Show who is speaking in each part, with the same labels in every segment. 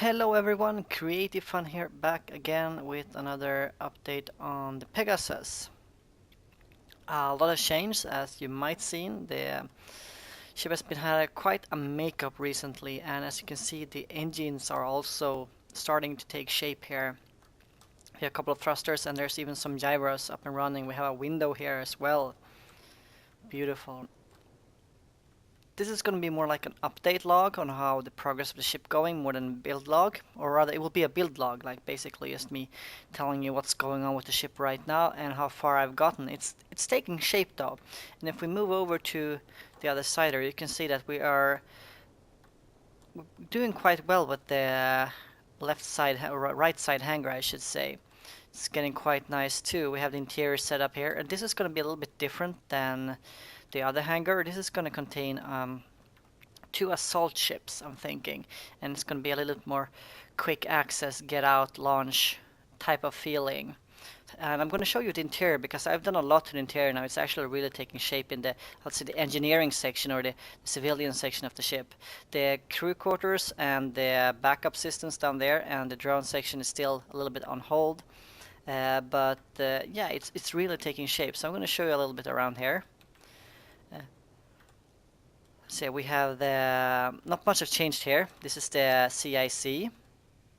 Speaker 1: Hello everyone, Creative Fun here, back again with another update on the Pegasus. A lot of change, as you might seen. The ship has been had quite a makeup recently, and as you can see, the engines are also starting to take shape here. We have a couple of thrusters, and there's even some gyros up and running. We have a window here as well. Beautiful. This is going to be more like an update log on how the progress of the ship going, more than a build log, or rather it will be a build log, like basically just me telling you what's going on with the ship right now and how far I've gotten. It's taking shape though, and if we move over to the other side there, you can see that we are doing quite well with the left side or right side hangar, I should say. It's getting quite nice too. We have the interior set up here, and this is going to be a little bit different than the other hangar. This is going to contain two assault ships, I'm thinking, and it's going to be a little bit more quick access, get out, launch type of feeling. And I'm going to show you the interior because I've done a lot to the interior now. It's actually really taking shape in the, let's say, the engineering section or the civilian section of the ship. The crew quarters and the backup systems down there, and the drone section is still a little bit on hold. But yeah, it's really taking shape. So I'm going to show you a little bit around here. So we have the, not much have changed here. This is the CIC.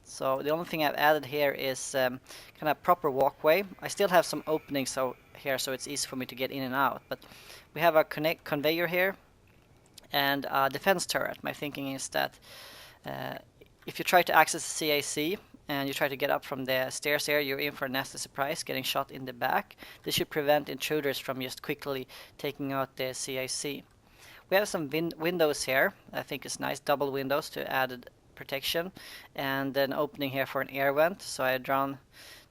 Speaker 1: So the only thing I've added here is kind of proper walkway. I still have some openings here, so it's easy for me to get in and out. But we have a conveyor here and a defense turret. My thinking is that uh, if you try to access the CIC and you try to get up from the stairs here, you're in for a nasty surprise, getting shot in the back. This should prevent intruders from just quickly taking out the CIC. We have some windows here. I think it's nice, double windows to added protection, and an opening here for an air vent. So I drawn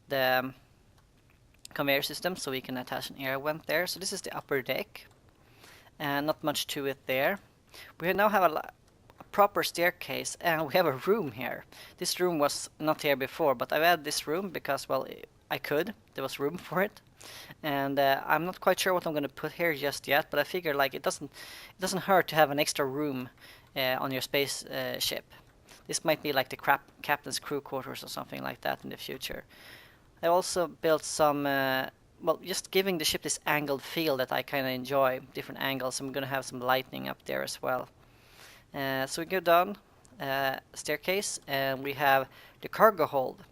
Speaker 1: the conveyor system so we can attach an air vent there. So this is the upper deck, and not much to it there. We now have a proper staircase, and we have a room here. This room was not here before, but I've added this room because, well, I could. There was room for it. And I'm not quite sure what I'm going to put here just yet, but I figure like it doesn't hurt to have an extra room on your space ship. This might be like the captain's crew quarters or something like that in the future. I also built some, well, just giving the ship this angled feel that I kind of enjoy, different angles. I'm going to have some lighting up there as well. So we go down staircase, and we have the cargo hold.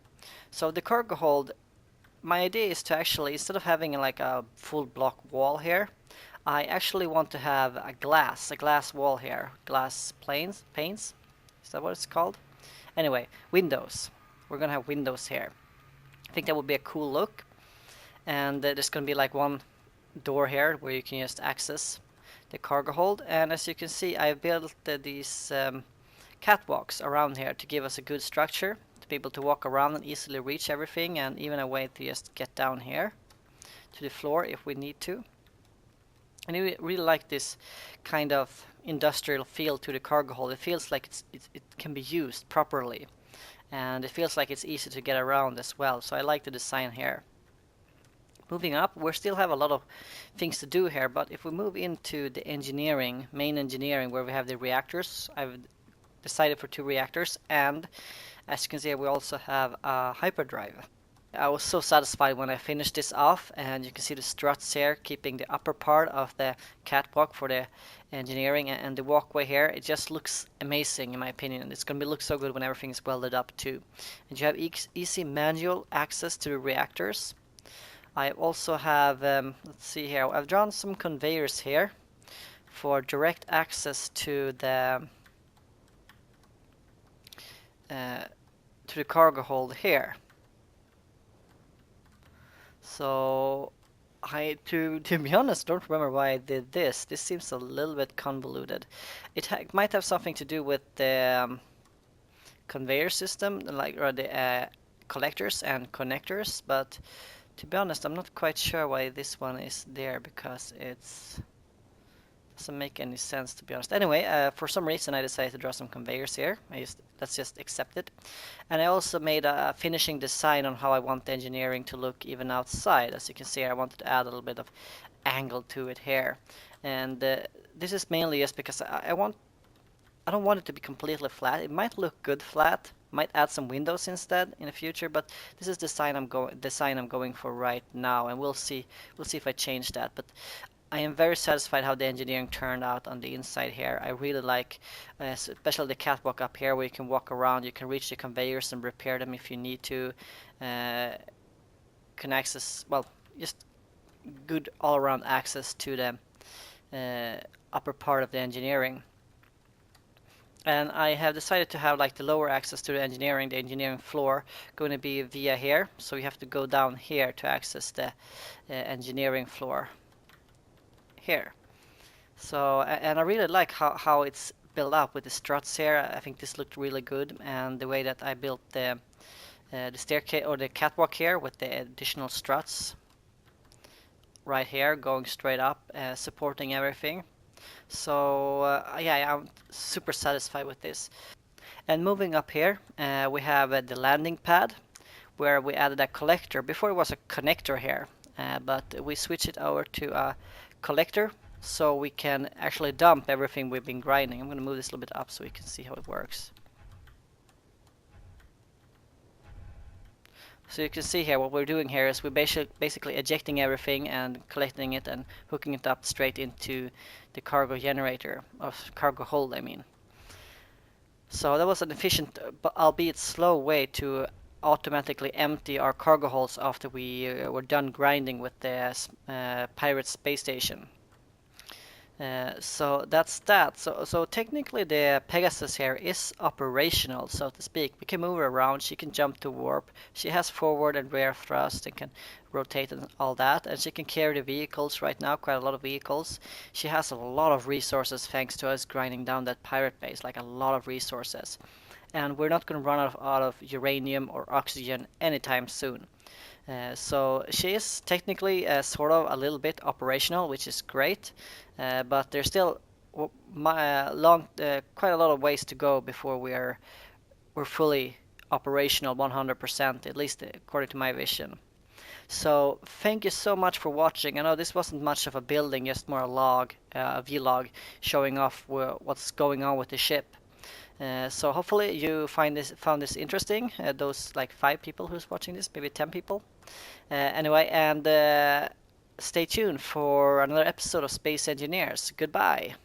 Speaker 1: So the cargo hold, my idea is to actually, instead of having like a full block wall here, I actually want to have a glass wall here, glass panes. Is that what it's called? Anyway, windows. We're gonna have windows here. I think that would be a cool look. And there's gonna be like one door here where you can just access the cargo hold. And as you can see, I built these catwalks around here to give us a good structure, to be able to walk around and easily reach everything, and even a way to just get down here to the floor if we need to. And I really like this kind of industrial feel to the cargo hold. It feels like it can be used properly, and it feels like it's easy to get around as well. So I like the design here. Moving up, we still have a lot of things to do here, but if we move into the engineering, main engineering, where we have the reactors, I've decided for 2 reactors, and as you can see, we also have a hyperdrive. I was so satisfied when I finished this off, and you can see the struts here keeping the upper part of the catwalk for the engineering, and the walkway here. It just looks amazing in my opinion. It's going to look so good when everything is welded up too. And you have easy manual access to the reactors. I also have, let's see here, I've drawn some conveyors here for direct access to the cargo hold here. So to be honest, don't remember why I did this. This seems a little bit convoluted. It might have something to do with the conveyor system, like or the collectors and connectors. But to be honest, I'm not quite sure why this one is there, because it's doesn't make any sense, to be honest. Anyway, for some reason I decided to draw some conveyors here. Let's just accept it. And I also made a finishing design on how I want the engineering to look even outside. As you can see, I wanted to add a little bit of angle to it here. And this is mainly just because I want I don't want it to be completely flat. It might look good flat. Might add some windows instead in the future, but this is the design I'm going for right now, and we'll see if I change that. But I am very satisfied how the engineering turned out on the inside here. I really like, especially the catwalk up here where you can walk around, you can reach the conveyors and repair them if you need to. Uh, can access, well, just good all-around access to the upper part of the engineering. And I have decided to have like the lower access to the engineering floor going to be via here. So you have to go down here to access the engineering floor here. So, and I really like how it's built up with the struts here. I think this looked really good, and the way that I built the staircase or the catwalk here with the additional struts right here going straight up, supporting everything. So yeah, I'm super satisfied with this. And moving up here, we have the landing pad where we added a collector. Before it was a connector here, but we switched it over to a collector so we can actually dump everything we've been grinding. I'm going to move this a little bit up so we can see how it works. So you can see here what we're doing here is we're basically ejecting everything and collecting it and hooking it up straight into the cargo generator, or cargo hold I mean. So that was an efficient, but albeit slow way to automatically empty our cargo holds after we were done grinding with the pirate space station. So that's that. So technically the Pegasus here is operational, so to speak. We can move her around. She can jump to warp. She has forward and rear thrust and can rotate and all that. And she can carry the vehicles right now, quite a lot of vehicles. She has a lot of resources thanks to us grinding down that pirate base, like a lot of resources. And we're not going to run out of uranium or oxygen anytime soon. So she is technically sort of a little bit operational, which is great, but there's still quite a lot of ways to go before we're fully operational 100%, at least according to my vision. So thank you so much for watching. I know this wasn't much of a building, just more a vlog showing off what's going on with the ship. So hopefully you found this interesting. Those like 5 people who's watching this, maybe 10 people. Anyway, and stay tuned for another episode of Space Engineers. Goodbye.